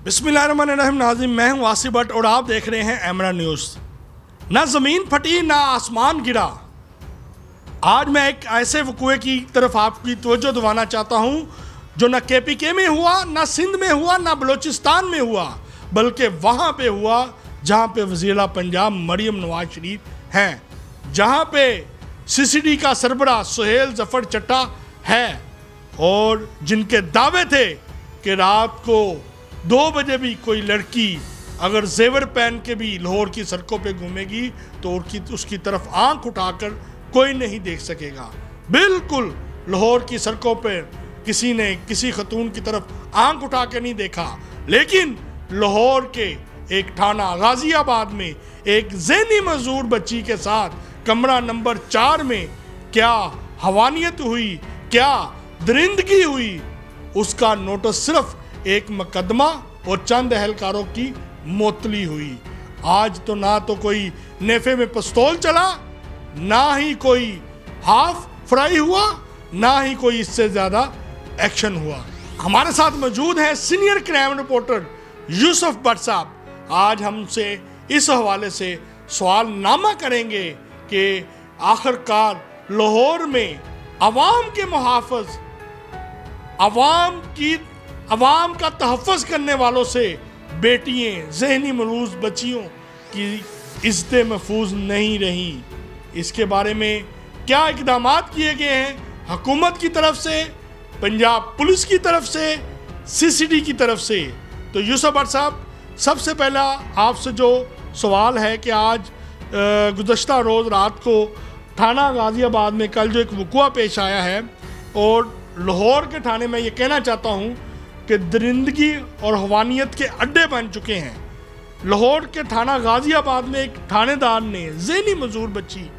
बिस्मिल्लाहिर्रहमानिर्रहीम। नाज़रीन, मैं हूं आसिफ भट्ट और आप देख रहे हैं एमरा न्यूज़। ना ज़मीन फटी ना आसमान गिरा। आज मैं एक ऐसे वक़ूए की तरफ आपकी तवज्जो दिलाना चाहता हूं जो ना KPK में हुआ, ना सिंध में हुआ, ना बलूचिस्तान में हुआ, बल्कि वहां पे हुआ जहां पे वज़ीर पंजाब मरियम नवाज शरीफ हैं, जहां पे CCD का सरबराह सुहेल जफर चट्टा है और जिनके दावे थे कि रात को 2 बजे भी कोई लड़की अगर जेवर पहन के भी लाहौर की सड़कों पे घूमेगी तो उसकी तरफ आंख उठाकर कोई नहीं देख सकेगा। बिल्कुल लाहौर की सड़कों पर किसी ने किसी खतून की तरफ आंख उठा के नहीं देखा, लेकिन लाहौर के एक थाना गाजियाबाद में एक ज़हनी मजदूर बच्ची के साथ कमरा नंबर 4 में क्या हवानियत हुई, क्या दरिंदगी हुई, उसका नोटिस सिर्फ एक मुकदमा और चंद एहलकारों की मोतली हुई। आज तो ना तो कोई नेफे में पिस्तौल चला, ना ही कोई हाफ फ्राई हुआ, ना ही कोई इससे ज़्यादा एक्शन हुआ। हमारे साथ मौजूद हैं senior crime reporter Yusuf Bhatt साहब। आज हमसे इस हवाले से सवाल नामा करेंगे कि आखिरकार लाहौर में अवाम के मुहाफ़िज़, अवाम का तहफ़्फ़ुज़ करने वालों से बेटियाँ, ज़हनी मलूज़ बच्चियों की इज़्ज़तें महफूज नहीं रहीं। इसके बारे में क्या इक़दाम किए गए हैं हुकूमत की तरफ से, पंजाब पुलिस की तरफ से, CCD की तरफ से? तो यूसुफ भट्ट साहब, सबसे पहला आपसे जो सवाल है कि आज गुज़श्ता रोज़ रात को थाना गाज़ियाबाद में कल जो एक वक़ूआ पेश आया है और लाहौर के थाने में ये कहना चाहता हूँ कि दरिंदगी और हवानियत के अड्डे बन चुके हैं। लाहौर के थाना गाज़ियाबाद में एक थानेदार ने ज़हनी मजदूर बच्ची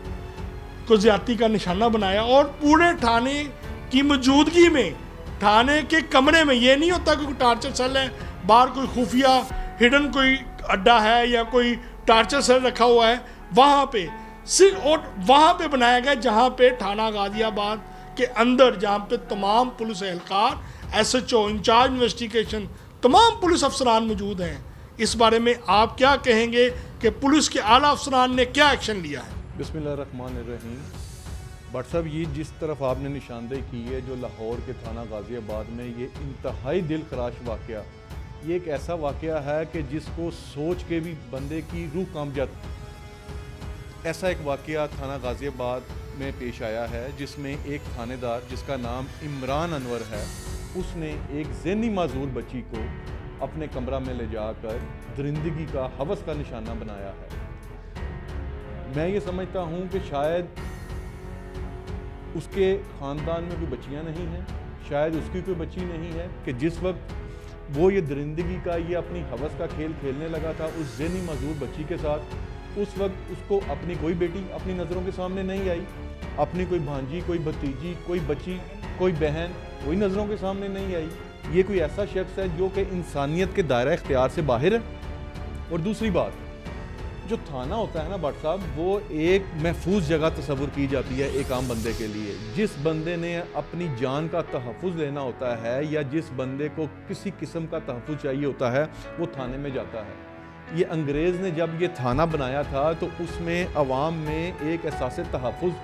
को ज़्यादती का निशाना बनाया और पूरे थाने की मौजूदगी में, थाने के कमरे में, ये नहीं होता कि कोई टार्चर सेल है, बाहर कोई खुफिया हिडन कोई अड्डा है या कोई टार्चर सेल रखा हुआ है, वहाँ पे सिर्फ और वहाँ पे बनाया गया जहाँ पे थाना गाज़ियाबाद के अंदर, जहाँ पे तमाम पुलिस एहलकार, SHO, इंचार्ज इन्वेस्टिगेशन, तमाम पुलिस अफसरान मौजूद हैं। इस बारे में आप क्या कहेंगे कि पुलिस के आला अफसरान ने क्या एक्शन लिया है? बिस्मिल्लाहिर्रहमानिर्रहीम। भट्ट साहब, ये जिस तरफ आपने निशानदेही की है, जो लाहौर के थाना गाज़ियाबाद में ये इंतहाई दिल खराश वाक़या, ये एक ऐसा वाक़या है कि जिसको सोच के भी बंदे की रूह कांप जाती। ऐसा एक वाक़या थाना गाज़ियाबाद में पेश आया है जिसमें एक थानेदार जिसका नाम इमरान अनवर है, उसने एक ज़हनी माजूर बच्ची को अपने कमरा में ले जाकर दरिंदगी का हवस का निशाना बनाया है। मैं ये समझता हूँ कि शायद उसके ख़ानदान में कोई बच्चियाँ नहीं हैं, शायद उसकी कोई बच्ची नहीं है कि जिस वक्त वो ये दरिंदगी का, ये अपनी हवस का खेल खेलने लगा था उस ज़हनी माजूर बच्ची के साथ, उस वक्त उसको अपनी कोई बेटी अपनी नज़रों के सामने नहीं आई, अपनी कोई भांजी, कोई भतीजी, कोई बच्ची, कोई बहन, कोई नज़रों के सामने नहीं आई। ये कोई ऐसा शख्स है जो कि इंसानियत के दायरा इख्तियार से बाहर है। और दूसरी बात, जो थाना होता है ना भट्ट साहब, वो एक महफूज जगह तस्वुर की जाती है एक आम बंदे के लिए। जिस बंदे ने अपनी जान का तहफ़्फ़ुज़ लेना होता है या जिस बंदे को किसी किस्म का तहफ़्फ़ुज़ चाहिए होता है, वो थाने में जाता है। ये अंग्रेज़ ने जब ये थाना बनाया था तो उसमें अवाम में एक एहसास तहफ़्फ़ुज़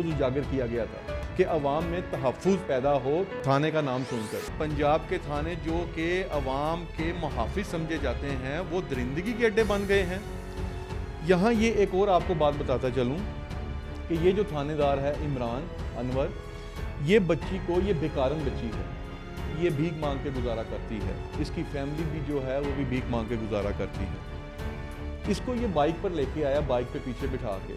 उजागर किया गया था कि अवाम में तहफ़्फ़ुज़ पैदा हो थाने का नाम सुनकर। पंजाब के थाने जो कि अवाम के मुहाफ़िज़ समझे जाते हैं, वो दरिंदगी के अड्डे बन गए हैं। यहाँ ये एक और आपको बात बताता चलूँ कि ये जो थानेदार है इमरान अनवर, ये बच्ची को, ये बेकारन बच्ची है, ये भीख मांग के गुजारा करती है, इसकी फैमिली भी जो है वो भी भीख मांग के गुजारा करती है। इसको ये बाइक पर लेके आया, बाइक पे पीछे बिठा के,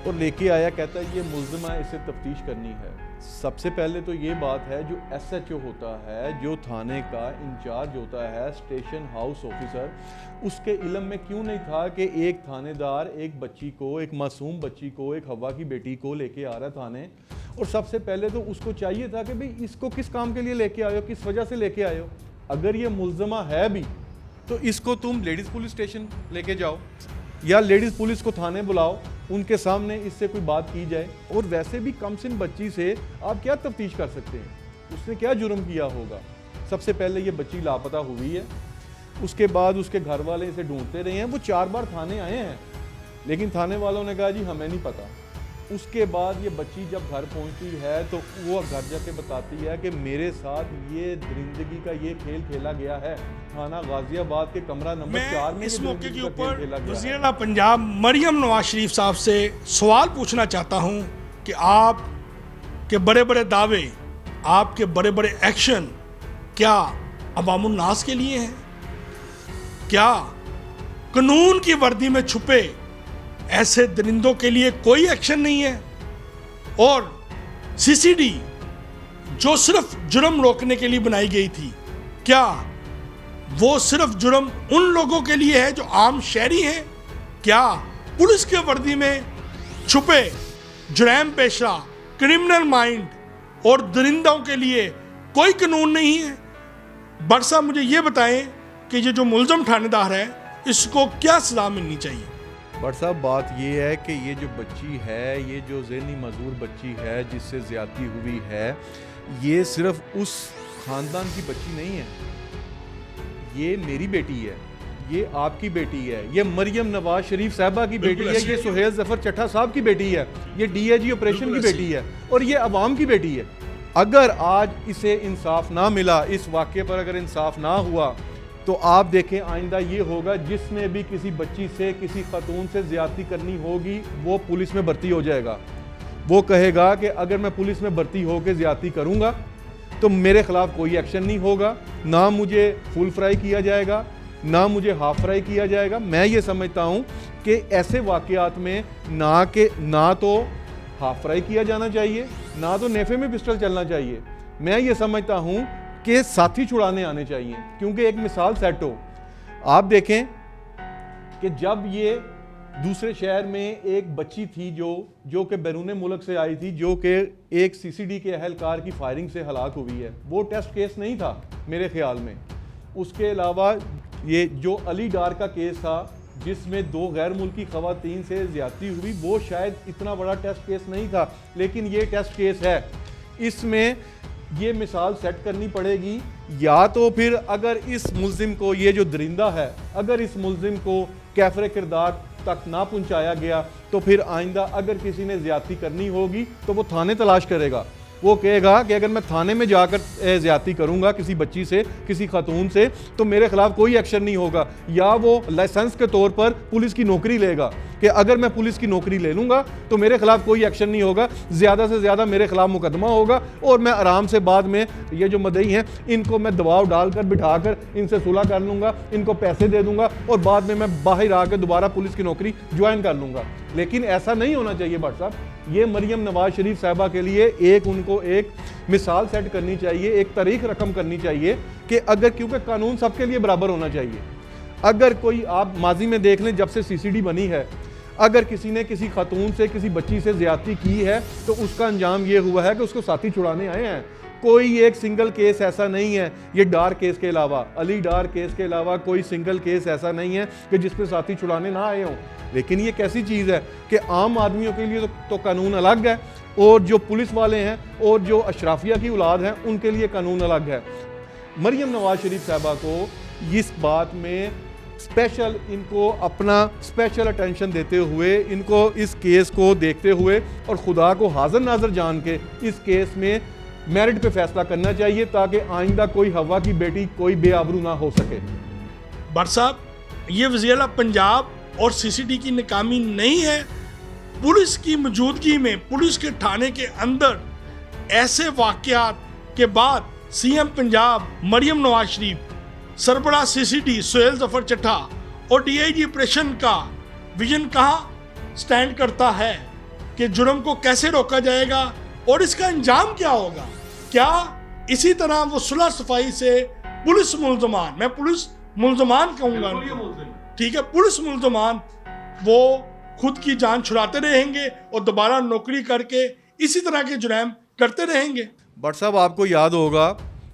और लेके आया, कहता है ये मुल्ज़िम है, इसे तफ्तीश करनी है। सबसे पहले तो ये बात है, जो SHO होता है, जो थाने का इंचार्ज होता है, स्टेशन हाउस ऑफिसर, उसके इल्म में क्यों नहीं था कि एक थानेदार एक बच्ची को, एक मासूम बच्ची को, एक हवा की बेटी को लेके आ रहा है थाने, और सबसे पहले तो उसको चाहिए था कि भाई इसको किस काम के लिए लेके आए हो, किस वजह से लेके आए हो। अगर ये मुल्ज़िमा है भी तो इसको तुम लेडीज़ पुलिस स्टेशन लेके जाओ या लेडीज़ पुलिस को थाने बुलाओ, उनके सामने इससे कोई बात की जाए। और वैसे भी कमसिन बच्ची से आप क्या तफ्तीश कर सकते हैं, उसने क्या जुर्म किया होगा। सबसे पहले ये बच्ची लापता हुई है, उसके बाद उसके घर वाले इसे ढूंढते रहे हैं। वो 4 बार थाने आए हैं, लेकिन थाने वालों ने कहा जी हमें नहीं पता। उसके बाद ये बच्ची जब घर पहुंचती है तो वो घर जाके बताती है कि मेरे साथ ये दरिंदगी का ये खेल खेला गया है। थाना गाजियाबाद के कमरा नंबर 4 में इस ये मौके के दरिंदगी का खेल ऊपर खेला गया है। वज़ीर आला पंजाब मरियम नवाज शरीफ साहब से सवाल पूछना चाहता हूं कि आप के बड़े बड़े दावे, आपके बड़े बड़े एक्शन क्या अवामुन नास के लिए हैं? क्या कानून की वर्दी में छुपे ऐसे दरिंदों के लिए कोई एक्शन नहीं है? और सीसीडी जो सिर्फ जुर्म रोकने के लिए बनाई गई थी, क्या वो सिर्फ जुर्म उन लोगों के लिए है जो आम शहरी हैं? क्या पुलिस के वर्दी में छुपे जुर्म पेशा, क्रिमिनल माइंड और दरिंदों के लिए कोई कानून नहीं है? बट साहब मुझे ये बताएं कि ये जो मुलजम थानेदार है इसको क्या सजा मिलनी चाहिए? बट साहब बात ये है कि ये जो बच्ची है, ये जो ज़हनी मजबूर बच्ची है जिससे ज़्यादती हुई है, ये सिर्फ उस ख़ानदान की बच्ची नहीं है। ये मेरी बेटी है, ये आपकी बेटी है, ये मरियम नवाज शरीफ साहबा की बेटी है, ये सुहेल जफर चट्टा साहब की बेटी है, ये डीआईजी ऑपरेशन की बेटी है और ये अवाम की बेटी है। अगर आज इसे इंसाफ ना मिला, इस वाक़े पर अगर इंसाफ ना हुआ, तो आप देखें आइंदा ये होगा जिसने भी किसी बच्ची से, किसी खातून से ज़्यादती करनी होगी वो पुलिस में भर्ती हो जाएगा। वो कहेगा कि अगर मैं पुलिस में भर्ती होकर ज़्यादती करूँगा तो मेरे ख़िलाफ़ कोई एक्शन नहीं होगा, ना मुझे फुल फ्राई किया जाएगा, ना मुझे हाफ फ्राई किया जाएगा। मैं ये समझता हूँ कि ऐसे वाक़यात में ना तो हाफ फ्राई किया जाना चाहिए, ना तो नेफे में पिस्टल चलना चाहिए। मैं ये समझता हूँ कि साथी छुड़ाने आने चाहिए, क्योंकि एक मिसाल सेट हो। आप देखें कि जब ये दूसरे शहर में एक बच्ची थी जो कि बैरून मुल्क से आई थी, जो कि एक सीसीडी के अहलकार की फायरिंग से हलाक हुई है, वो टेस्ट केस नहीं था मेरे ख्याल में। उसके अलावा ये जो अली डार का केस था जिसमें 2 गैर मुल्की ख़वातीन से ज़्यादती हुई, वो शायद इतना बड़ा टेस्ट केस नहीं था, लेकिन ये टेस्ट केस है। इसमें ये मिसाल सेट करनी पड़ेगी, या तो फिर अगर इस मुल्जिम को, ये जो दरिंदा है, अगर इस मुल्जिम को कैफरे किरदार तक ना पहुंचाया गया तो फिर आइंदा अगर किसी ने ज़्यादती करनी होगी तो वो थाने तलाश करेगा। वो कहेगा कि अगर मैं थाने में जाकर ज़्यादती करूंगा किसी बच्ची से, किसी खातून से, तो मेरे खिलाफ कोई एक्शन नहीं होगा। या वो लाइसेंस के तौर पर पुलिस की नौकरी लेगा कि अगर मैं पुलिस की नौकरी ले लूँगा तो मेरे खिलाफ कोई एक्शन नहीं होगा, ज़्यादा से ज़्यादा मेरे खिलाफ मुकदमा होगा और मैं आराम से बाद में ये जो मदई हैं इनको मैं दबाव डालकर बिठाकर इनसे सुलह कर लूँगा, इनको पैसे दे दूँगा और बाद में मैं बाहर आकर दोबारा पुलिस की नौकरी ज्वाइन कर लूँगा। लेकिन ऐसा नहीं होना चाहिए भट्ट साहब। ये मरियम नवाज शरीफ साहबा के लिए उनको एक मिसाल सेट करनी चाहिए, एक तारीख रकम करनी चाहिए कि अगर, क्योंकि कानून सबके लिए बराबर होना चाहिए। अगर कोई, आप माजी में देख लें जब से सीसीडी बनी है, अगर किसी ने किसी खातून से, किसी बच्ची से ज़्यादती की है तो उसका अंजाम ये हुआ है कि उसको साथी छुड़ाने आए हैं। कोई एक सिंगल केस ऐसा नहीं है, ये डार केस के अलावा, अली डार केस के अलावा कोई सिंगल केस ऐसा नहीं है कि जिस पे साथी छुड़ाने ना आए हों। लेकिन ये कैसी चीज़ है कि आम आदमियों के लिए तो कानून अलग है और जो पुलिस वाले हैं और जो अशराफिया की औलाद हैं उनके लिए कानून अलग है। मरियम नवाज शरीफ साहबा को इस बात में स्पेशल, इनको अपना स्पेशल अटेंशन देते हुए, इनको इस केस को देखते हुए और खुदा को हाजिर नाजर जान के इस केस में मेरिट पे फैसला करना चाहिए ताकि आइंदा कोई हवा की बेटी कोई बेआबरू ना हो सके। भट्ट साहब, ये वज़ीर आला पंजाब और सीसीडी की नाकामी नहीं है। पुलिस की मौजूदगी में, पुलिस के थाने के अंदर ऐसे वाक़यात के बाद सीएम पंजाब मरियम नवाज शरीफ, सरबराह सीसीडी सुहेल जफर चट्टा और डीआईजी ऑपरेशन का विजन कहाँ स्टैंड करता है कि जुर्म को कैसे रोका जाएगा और इसका अंजाम क्या होगा? क्या इसी तरह वो सुलह सफाई से पुलिस मुल्ज़मान, मैं पुलिस मुल्ज़मान कहूँगा, ठीक है, पुलिस मुल्ज़मान वो खुद की जान छुड़ाते रहेंगे और दोबारा नौकरी करके इसी तरह के जुर्म करते रहेंगे? भट्ट साहब, आपको याद होगा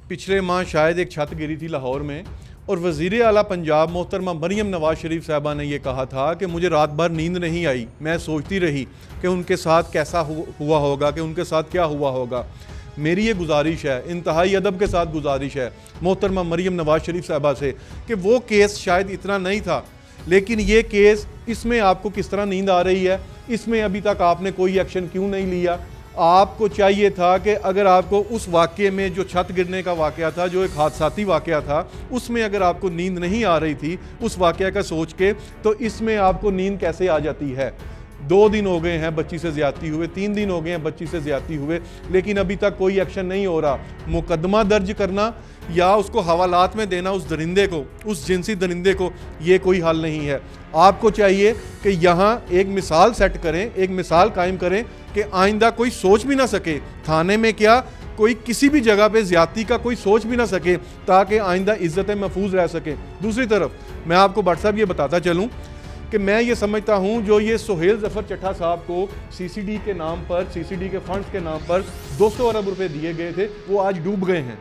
पिछले माह शायद एक छत गिरी थी लाहौर में और वज़ीर आला पंजाब मोहतरमा मरियम नवाज शरीफ साहबा ने यह कहा था कि मुझे रात भर नींद नहीं आई, मैं सोचती रही कि उनके साथ कैसा हुआ होगा, कि उनके साथ क्या हुआ होगा। मेरी ये गुजारिश है, इंतहाई अदब के साथ गुजारिश है मोहतरमा मरीम नवाज शरीफ साहबा से कि वो केस शायद इतना नहीं था, लेकिन ये केस, इसमें आपको किस तरह नींद आ रही है, इसमें अभी तक आपने कोई एक्शन क्यों नहीं लिया? आपको चाहिए था कि अगर आपको उस वाक़े में जो छत गिरने का वाक़या था, जो एक हादसाती वाक़या था, उसमें अगर आपको नींद नहीं आ रही थी उस वाक़या का सोच के, तो इसमें आपको नींद कैसे आ जाती है? 2 दिन हो गए हैं बच्ची से ज़्यादती हुए, 3 दिन हो गए हैं बच्ची से ज़्यादती हुए, लेकिन अभी तक कोई एक्शन नहीं हो रहा। मुकदमा दर्ज करना या उसको हवालात में देना उस दरिंदे को, उस जिनसी दरिंदे को, ये कोई हल नहीं है। आपको चाहिए कि यहाँ एक मिसाल सेट करें, एक मिसाल कायम करें कि आइंदा कोई सोच भी ना सके, थाने में क्या कोई किसी भी जगह पे ज़्यादती का कोई सोच भी ना सके, ताकि आइंदा इज़्ज़तें महफूज रह सकें। दूसरी तरफ मैं आपको भट्ट साहब ये बताता चलूँ कि मैं ये समझता हूँ जो ये सुहेल ज़फ़र चट्टा साहब को सीसीडी के नाम पर, सीसीडी के फंड्स के नाम पर 200 अरब रुपए दिए गए थे, वो आज डूब गए हैं।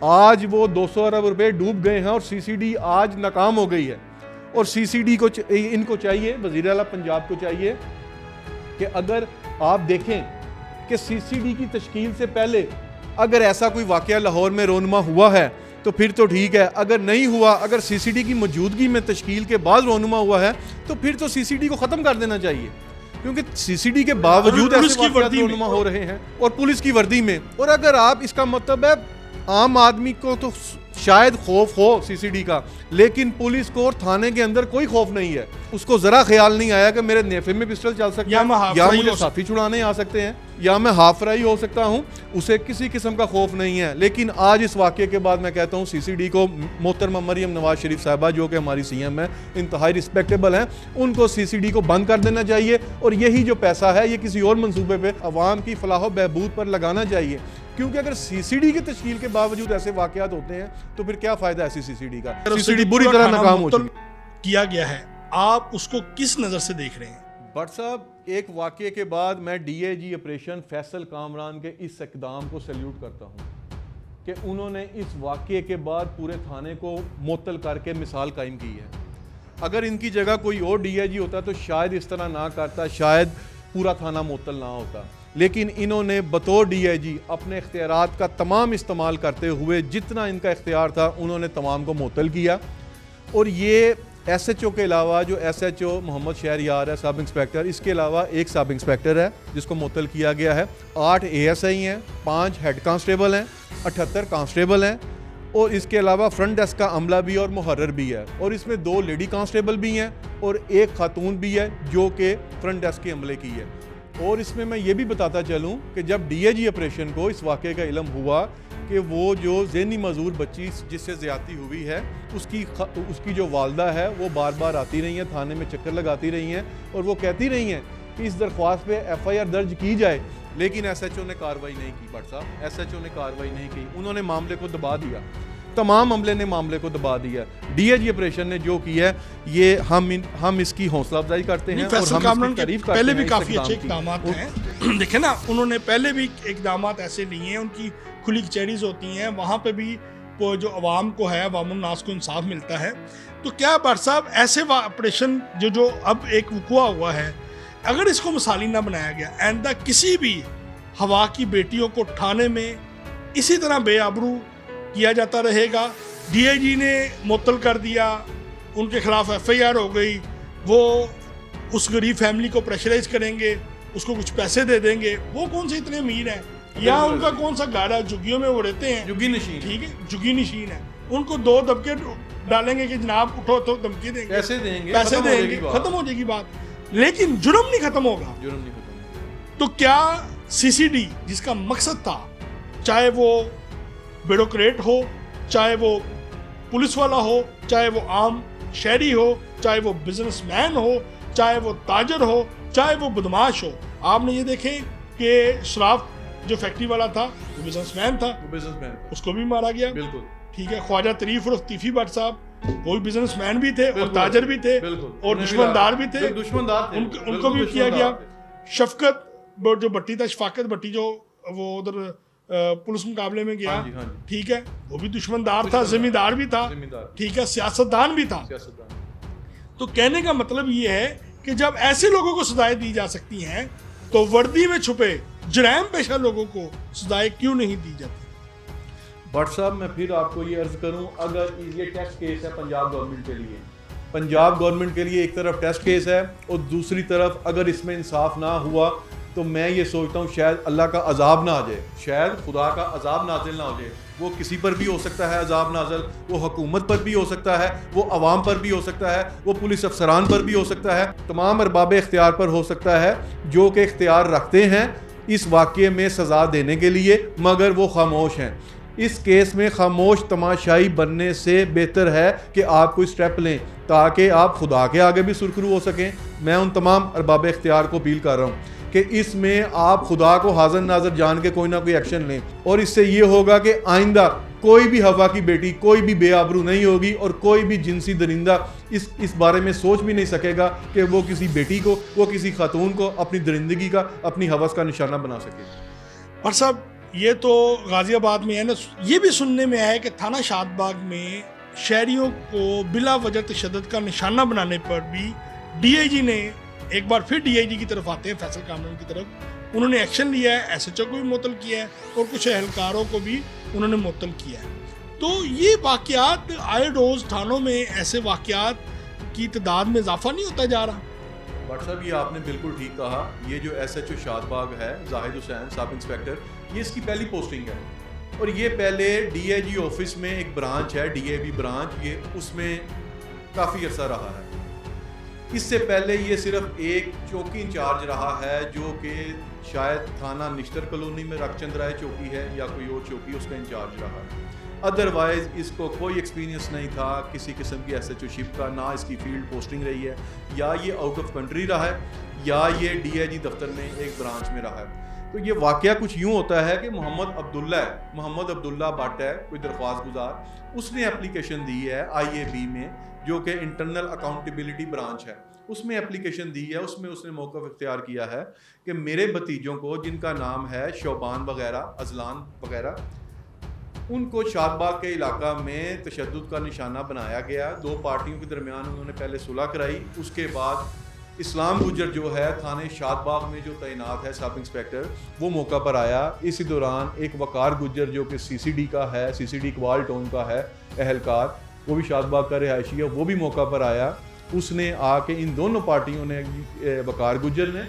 आज वो 200 अरब रुपए डूब गए हैं और सीसीडी आज नाकाम हो गई है। और सीसीडी को इनको चाहिए, वज़ीर आला पंजाब को चाहिए कि अगर आप देखें कि सीसीडी की तश्कील से पहले अगर ऐसा कोई वाक़या लाहौर में रोनमा हुआ है तो फिर तो ठीक है, अगर नहीं हुआ, अगर सीसीडी की मौजूदगी में तश्कील के बाद रोनुमा हुआ है तो फिर तो सीसीडी को ख़त्म कर देना चाहिए, क्योंकि सीसीडी के बावजूद ऐसे वाक़यात रोनुमा हो रहे हैं और पुलिस की वर्दी में। और अगर आप, इसका मतलब है आम आदमी को तो शायद खौफ हो सीसीडी का, लेकिन पुलिस को और थाने के अंदर कोई खौफ नहीं है। उसको ज़रा ख्याल नहीं आया कि मेरे नेफे में पिस्टल चल सकता है, या मुझे साथी छुड़ाने आ सकते हैं, या मैं हाफ फ्राई हो सकता हूं, उसे किसी किस्म का खौफ नहीं है। लेकिन आज इस वाक़े के बाद मैं कहता हूं सीसीडी को, मोहतरमा मरीम नवाज शरीफ साहबा जो कि हमारी सीएम है, इंतहाई रिस्पेक्टेबल हैं, उनको सीसीडी को बंद कर देना चाहिए और यही जो पैसा है ये किसी और मंसूबे पे अवाम की फलाह बहबूद पर लगाना चाहिए। क्योंकि अगर सीसीडी की तश्कील के बावजूद ऐसे वाक़यात होते हैं तो फिर क्या फ़ायदा ऐसी सीसीडी का? सीसीडी बुरी तरह नाकाम हो चुकी किया गया है, आप उसको किस नज़र से देख रहे हैं? भट्ट साहब, एक वाक़ये के बाद मैं डीआईजी ऑपरेशन फैसल कामरान के इस इक़दाम को सैल्यूट करता हूँ कि उन्होंने इस वाक़ये के बाद पूरे थाने को मुअत्तल करके मिसाल कायम की है। अगर इनकी जगह कोई और डीआईजी होता तो शायद इस तरह ना करता, शायद पूरा थाना मुअत्तल ना होता। लेकिन इन्होंने बतौर डीआईजी अपने इख्तियारात का तमाम इस्तेमाल करते हुए जितना इनका इख्तियार था उन्होंने तमाम को मुअत्तल किया। और ये एसएचओ के अलावा जो एसएचओ मोहम्मद शहरयार है सब इंस्पेक्टर, इसके अलावा एक सब इंस्पेक्टर है जिसको मुअत्तल किया गया है, 8 एएसआई हैं, 5 हेड कांस्टेबल हैं, 78 कांस्टेबल हैं, और इसके अलावा फ्रंट डेस्क का अमला भी और मुहर्रर भी है, और इसमें 2 लेडी कांस्टेबल भी हैं और एक खातून भी है जो कि फ्रंट डेस्क के अमले की है। और इसमें मैं ये भी बताता चलूँ कि जब डीआईजी ऑपरेशन को इस वाक़े का इल्म हुआ कि वो जो ज़हनी मजूर बच्ची जिससे ज़्यादती हुई है उसकी जो वालदा है वो बार बार आती रही हैं, थाने में चक्कर लगाती रही हैं और वो कहती रही हैं कि इस दरख्वास्त पे एफआईआर दर्ज की जाए, लेकिन एसएचओ ने कार्रवाई नहीं की। भट्ट साहब, एसएचओ ने कार्रवाई नहीं की, उन्होंने मामले को दबा दिया, तमाम अमले ने मामले को दबा दिया। डीआईजी ऑपरेशन ने जो किया ये हम इसकी हौसला अफजाई करते हैं और हम इसकी तारीफ करते हैं। पहले भी काफ़ी अच्छे इक़दाम हैं, देखें ना, उन्होंने पहले भी इक़दाम ऐसे लिए हैं, उनकी खुली कचहरीज होती हैं, वहाँ पे भी वो जो अवाम को है, अवामुन्नास को इंसाफ मिलता है। तो क्या भट्ट साहब ऐसे ऑपरेशन जो अब एक वक़ुआ हुआ है, अगर इसको मिसाली ना बनाया गया, आइंदा किसी भी हवा की बेटियों को थाने में इसी तरह बेआबरू किया जाता रहेगा। डीआईजी ने मुअत्तल कर दिया, उनके खिलाफ एफआईआर हो गई, वो उस गरीब फैमिली को प्रेशराइज करेंगे, उसको कुछ पैसे दे देंगे, वो कौन से इतने अमीर हैं, या उनका कौन सा घर है, झुग्गियों में वो रहते हैं, झुग्गी नशीन, ठीक है, झुग्गी नशीन है, उनको 2 दबके डालेंगे कि जनाब उठो तो धमकी देंगे, पैसे देंगे, खत्म हो जाएगी बात। लेकिन जुर्म नहीं खत्म होगा, जुर्म नहीं खत्म। तो क्या सीसीडी जिसका मकसद था, चाहे वो ब्यूरोक्रेट हो, चाहे वो पुलिस वाला हो, चाहे वो आम शहरी हो, चाहे वो बिजनेसमैन हो, चाहे वो ताजर हो, चाहे वो बदमाश हो, आपने ये देखें कि शराब जो फैक्ट्री वाला था वो बिजनेसमैन था, उसको भी मारा गया, बिल्कुल ठीक है। ख्वाजा तरीफ और तीफी भट्ट साहब वो भी बिजनेसमैन भी थे और ताजर भी थे और दुश्मनदार भी थे, उनको भी किया गया। शफकत जो भट्टी था, शफाकत भट्टी, जो वो उधर पुलिस मुकाबले में गया, ठीक है, वो भी दुश्मनदार था, जिम्मेदार भी था, ठीक है, सियासतदान भी था। तो कहने का मतलब ये है कि जब ऐसे लोगों को सजाएं दी जा सकती हैं तो वर्दी में छुपे जराइम पेशा लोगों को सजाएं क्यों नहीं दी जाती? भट्ट साहब, मैं फिर आपको ये अर्ज करूं, अगर ये टेस्ट केस है पंजाब गवर्नमेंट के लिए, पंजाब गवर्नमेंट के लिए एक तरफ टेस्ट केस है और दूसरी तरफ अगर इसमें इंसाफ ना हुआ तो मैं ये सोचता हूँ शायद अल्लाह का अजाब ना आ जाए, शायद खुदा का अजाब नाजिल ना हो जाए। वो किसी पर भी हो सकता है अजाब नाजिल, वो हुकूमत पर भी हो सकता है, वो अवाम पर भी हो सकता है, वो पुलिस अफसरान पर भी हो सकता है, तमाम अरबाब इख्तियार पर हो सकता है जो कि इख्तियार रखते हैं इस वाक़ये में सज़ा देने के लिए, मगर वो खामोश हैं। इस केस में खामोश तमाशाई बनने से बेहतर है कि आप कोई स्टेप लें ताकि आप खुदा के आगे भी सुरखरू हो सकें। मैं उन तमाम अरबाब इख्तियार को अपील कर रहा हूँ कि इसमें आप खुदा को हाज़िर नाज़िर जान के कोई ना कोई एक्शन लें, और इससे ये होगा कि आइंदा कोई भी हवा की बेटी, कोई भी बेआबरू नहीं होगी और कोई भी जिनसी दरिंदा इस बारे में सोच भी नहीं सकेगा कि वो किसी बेटी को, वो किसी खातून को अपनी दरिंदगी का, अपनी हवस का निशाना बना सके। और सब ये तो गाजियाबाद में है ना, ये भी सुनने में आया कि थाना शादबाग में शहरियों को बिला वजह तशद्दुद का निशाना बनाने पर भी डीआईजी ने, एक बार फिर डीआईजी की तरफ आते हैं फैसल कामरान की तरफ, उन्होंने एक्शन लिया है, एसएचओ को भी मुअत्तल किया है और कुछ एहलकारों को भी उन्होंने मुअत्तल किया है। तो ये वाक़यात आए रोज़ थानों में ऐसे वाक़यात की तादाद में इजाफा नहीं होता जा रहा? भट्ट साहब, ये आपने बिल्कुल ठीक कहा। ये जो एसएचओ शादबाग है जाहिद हुसैन सब इंस्पेक्टर, ये इसकी पहली पोस्टिंग है और ये पहले डीआईजी ऑफिस में एक ब्रांच है डीएबी ब्रांच, ये उसमें काफ़ी अर्सा रहा है। इससे पहले ये सिर्फ एक चौकी इंचार्ज रहा है जो कि शायद थाना निश्तर कॉलोनी में रखचंद राय चौकी है या कोई और चौकी, उसका इंचार्ज रहा है। अदरवाइज इसको कोई एक्सपीरियंस नहीं था किसी किस्म की एसएचओशिप का, ना इसकी फील्ड पोस्टिंग रही है, या ये आउट ऑफ कंट्री रहा है या ये डीआईजी दफ्तर में एक ब्रांच में रहा है। तो ये वाक़या कुछ यूँ होता है कि मोहम्मद अब्दुल्ला भट्ट है, कोई दरख्वास्त गुजार, उसने एप्लीकेशन दी है आईएबी में जो कि इंटरनल अकाउंटेबिलिटी ब्रांच है, उसमें एप्लीकेशन दी है। उसमें उसने मौक़िफ़ इख्तियार किया है कि मेरे भतीजों को, जिनका नाम है शोबान वगैरह, अजलान वगैरह, उनको शादबाग के इलाका में तशद्दुद का निशाना बनाया गया। दो पार्टियों के दरमियान उन्होंने पहले सुलह कराई, उसके बाद इस्लाम गुजर जो है थाने शादबाग में जो तैनात है सब इंस्पेक्टर, वो मौका पर आया। इसी दौरान एक वकार गुजर जो कि सीसीडी का है, सीसीडी इकबाल टाउन का है एहलकार, वो भी शादबाग का रिहायशी है, वो भी मौका पर आया। उसने आके इन दोनों पार्टियों ने, वकार गुजर ने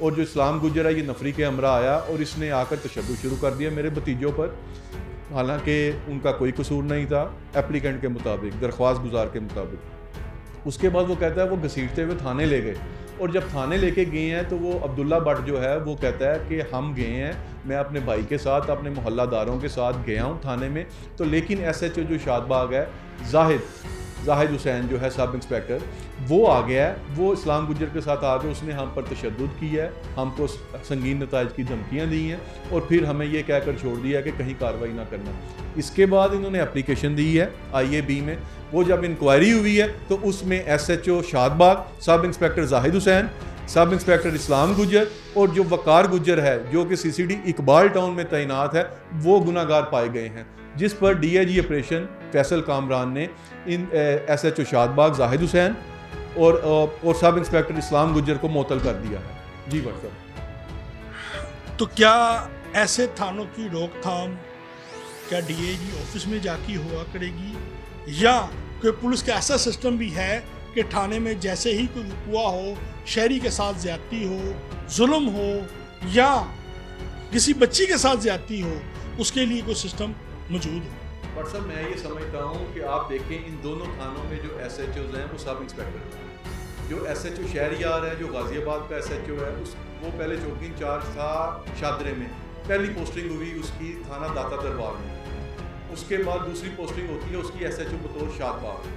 और जो इस्लाम गुजर है, ये नफरी के हमरा आया और इसने आकर तशद्दुद शुरू कर दिया मेरे भतीजों पर, हालांकि उनका कोई कसूर नहीं था एप्लीकेंट के मुताबिक, दरख्वास्त गुजार के मुताबिक। उसके बाद वो कहता है वो घसीटते हुए थाने ले गए, और जब थाने लेके गए हैं तो वो अब्दुल्ला भट्ट जो है वो कहता है कि हम गए हैं, मैं अपने भाई के साथ, अपने मोहल्लादारों के साथ गया हूँ थाने में, तो लेकिन एसएचओ जो शादबाग है जाहिद हुसैन जो है सब इंस्पेक्टर, वो आ गया है, वो इस्लाम गुजर के साथ आके उसने हम पर तशद्दुद किया है, हमको संगीन नताइज की धमकियाँ दी हैं और फिर हमें ये कहकर छोड़ दिया है कि कहीं कार्रवाई ना करना। इसके बाद इन्होंने एप्लीकेशन दी है आईएबी में, वो जब इंक्वायरी हुई है तो उसमें SHO Shadbagh, sub inspector Zahid Hussain, sub inspector इस्लाम गुजर और जो वकार गुजर है जो कि सीसीडी इकबाल टाउन में तैनात है, वो गुनाहगार पाए गए हैं, जिस पर डीआईजी ऑपरेशन फैसल कामरान ने इन एसएचओ शादबाग जाहिद हुसैन और सब इंस्पेक्टर इस्लाम गुजर को मुअत्तल कर दिया है। जी भट्ट साहब, तो क्या ऐसे थानों की रोकथाम क्या डीआईजी ऑफिस में जाके हुआ करेगी, या कोई पुलिस का ऐसा सिस्टम भी है कि थाने में जैसे ही कोई हुआ हो, शहरी के साथ ज्यादती हो, जुल्म हो या किसी बच्ची के साथ ज्यादती हो, उसके लिए कोई सिस्टम मौजूद हो? बट सर, मैं ये समझता हूँ कि आप देखें इन दोनों थानों में जो एसएचओज हैं वो सब इंस्पेक्टर हैं। जो एसएचओ शहरियार है, जो गाजियाबाद का एसएचओ है, वो पहले चौकी इंचार्ज था शादरे में, पहली पोस्टिंग हुई उसकी थाना दाता दरबार में, उसके बाद दूसरी पोस्टिंग होती है उसकी एसएचओ बतौर शादबाग,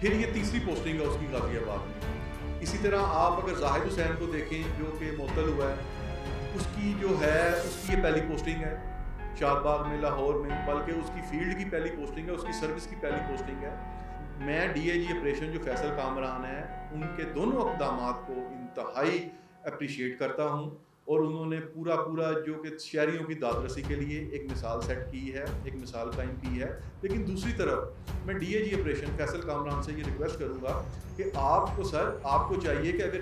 फिर ये तीसरी पोस्टिंग है उसकी गाजियाबाद में। इसी तरह आप अगर जाहिद हुसैन को देखें जो कि मुअत्तल हुआ है, उसकी जो है उसकी ये पहली पोस्टिंग है शादबाग में, लाहौर में, बल्कि उसकी फील्ड की पहली पोस्टिंग है, उसकी सर्विस की पहली पोस्टिंग है। मैं डीआईजी ऑपरेशन जो फैसल कामरान है उनके दोनों इक़दामात को इंतहाई अप्रिशिएट करता हूँ और उन्होंने पूरा जो कि शहरियों की दादरसी के लिए एक मिसाल सेट की है, एक मिसाल कायम की है। लेकिन दूसरी तरफ मैं डीएजी ऑपरेशन फैसल कामरान से ये रिक्वेस्ट करूँगा कि आपको चाहिए कि अगर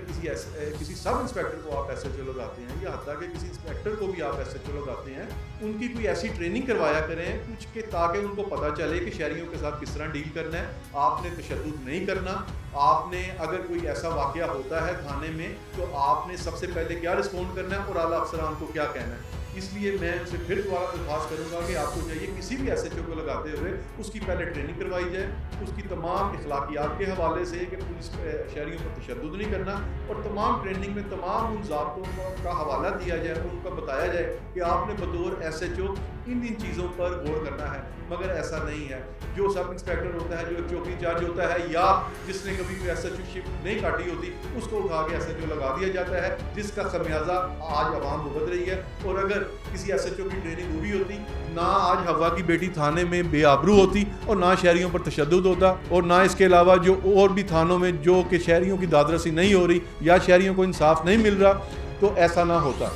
किसी सब इंस्पेक्टर को आप एसएचओ लगाते हैं या हत्ता कि किसी इंस्पेक्टर को भी आप एसएचओ लगाते हैं, उनकी कोई ऐसी ट्रेनिंग करवाया करें कुछ के, ताकि उनको पता चले कि शहरियों के साथ किस तरह डील करना है। आपने तशद्दुद नहीं करना। आपने अगर कोई ऐसा वाकया होता है थाने में तो आपने सबसे पहले क्या रिस्पॉन्ड करना है और आला अफसरान को क्या कहना है। इसलिए मैं उनसे फिर दोबारा दरख्वास्त करूंगा कि आपको चाहिए किसी भी एसएचओ को लगाते हुए उसकी पहले ट्रेनिंग करवाई जाए, उसकी तमाम इखलाकियात के हवाले से कि पुलिस शहरियों पर तशद्दुद नहीं करना, और तमाम ट्रेनिंग में तमाम उन ज़ाब्तों का हवाला दिया जाए और उनको बताया जाए कि आपने बतौर एसएचओ इन चीज़ों पर गौर करना है। मगर ऐसा नहीं है। जो सब इंस्पेक्टर होता है, जो चौकी इंचार्ज होता है या जिसने कभी कोई एसएचओशिप नहीं काटी होती, उसको उठा के एसएचओ लगा दिया जाता है, जिसका खमियाजा आज आवाम भुगत रही है। और अगर किसी एसएचओ की ट्रेनिंग हुई होती, ना आज हवा की बेटी थाने में बेआबरू होती और ना शहरियों पर तशद्दुद होता, और ना इसके अलावा जो और भी थानों में जो कि शहरियों की दादरसी नहीं हो रही या शहरियों को इंसाफ नहीं मिल रहा, तो ऐसा ना होता।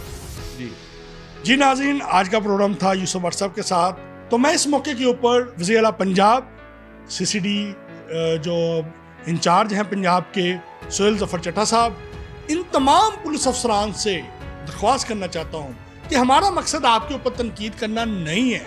जी नाज़रीन, आज का प्रोग्राम था यूसुफ व्हाट्सएप के साथ। तो मैं इस मौके के ऊपर वज़ीर आला पंजाब सीसीडी जो इंचार्ज हैं पंजाब के सोहेल ज़फ़र चट्टा साहब, इन तमाम पुलिस अफसरान से दरख्वास्त करना चाहता हूँ कि हमारा मकसद आपके ऊपर तनकीद करना नहीं है।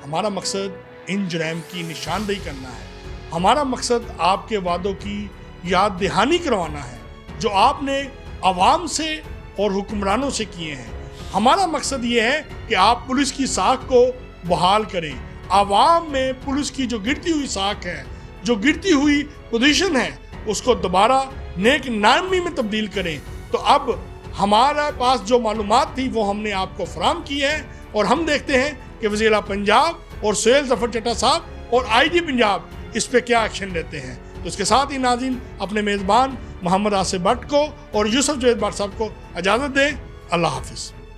हमारा मकसद इन जुर्म की निशानदेही करना है। हमारा मकसद आपके वादों की याद दहानी करवाना है जो आपने आवाम से और हुक्मरानों से किए हैं। हमारा मकसद ये है कि आप पुलिस की साख को बहाल करें। आवाम में पुलिस की जो गिरती हुई साख है, जो गिरती हुई पोजीशन है, उसको दोबारा नेक नामी में तब्दील करें। तो अब हमारे पास जो मालूमात थी वो हमने आपको फराहम की है, और हम देखते हैं कि वज़ीर आला पंजाब और सोहेल ज़फ़र चट्टा साहब और आईजी पंजाब इस पर क्या एक्शन लेते हैं। तो इसके साथ ही नाज़रीन, अपने मेज़बान मोहम्मद आसिफ भट्ट को और यूसुफ जवेद भट्ट साहब को इजाज़त दें। अल्लाह हाफ़िज़।